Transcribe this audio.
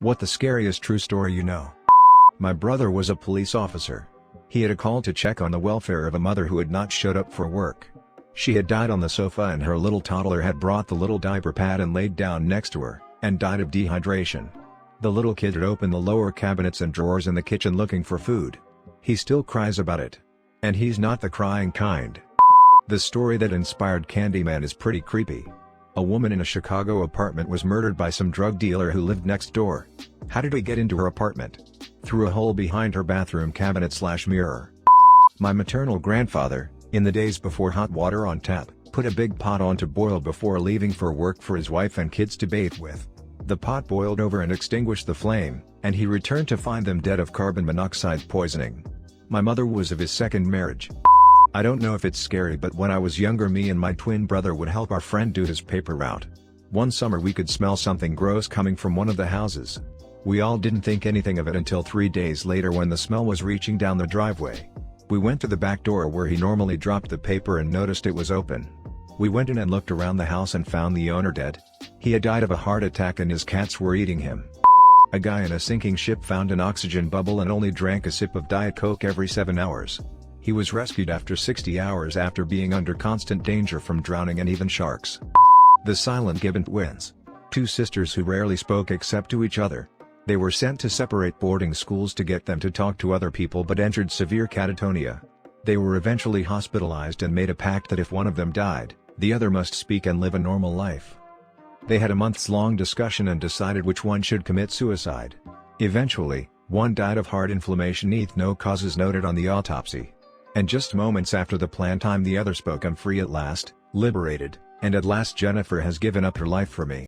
What the scariest true story you know? My brother was a police officer. He had a call to check on the welfare of a mother who had not showed up for work. She had died on the sofa and her little toddler had brought the little diaper pad and laid down next to her, and died of dehydration. The little kid had opened the lower cabinets and drawers in the kitchen looking for food. He still cries about it. And he's not the crying kind. The story that inspired Candyman is pretty creepy. A woman in a Chicago apartment was murdered by some drug dealer who lived next door. How did he get into her apartment? Through a hole behind her bathroom cabinet/mirror. My maternal grandfather, in the days before hot water on tap, put a big pot on to boil before leaving for work for his wife and kids to bathe with. The pot boiled over and extinguished the flame, and he returned to find them dead of carbon monoxide poisoning. My mother was of his second marriage. I don't know if it's scary, but when I was younger, me and my twin brother would help our friend do his paper route. One summer we could smell something gross coming from one of the houses. We all didn't think anything of it until 3 days later when the smell was reaching down the driveway. We went to the back door where he normally dropped the paper and noticed it was open. We went in and looked around the house and found the owner dead. He had died of a heart attack and his cats were eating him. A guy in a sinking ship found an oxygen bubble and only drank a sip of Diet Coke every 7 hours. He was rescued after 60 hours after being under constant danger from drowning and even sharks. The Silent Gibbon twins. Two sisters who rarely spoke except to each other. They were sent to separate boarding schools to get them to talk to other people but entered severe catatonia. They were eventually hospitalized and made a pact that if one of them died, the other must speak and live a normal life. They had a months-long discussion and decided which one should commit suicide. Eventually, one died of heart inflammation, no causes noted on the autopsy. And just moments after the planned time the other spoke, "I'm free at last, liberated, and at last Jennifer has given up her life for me."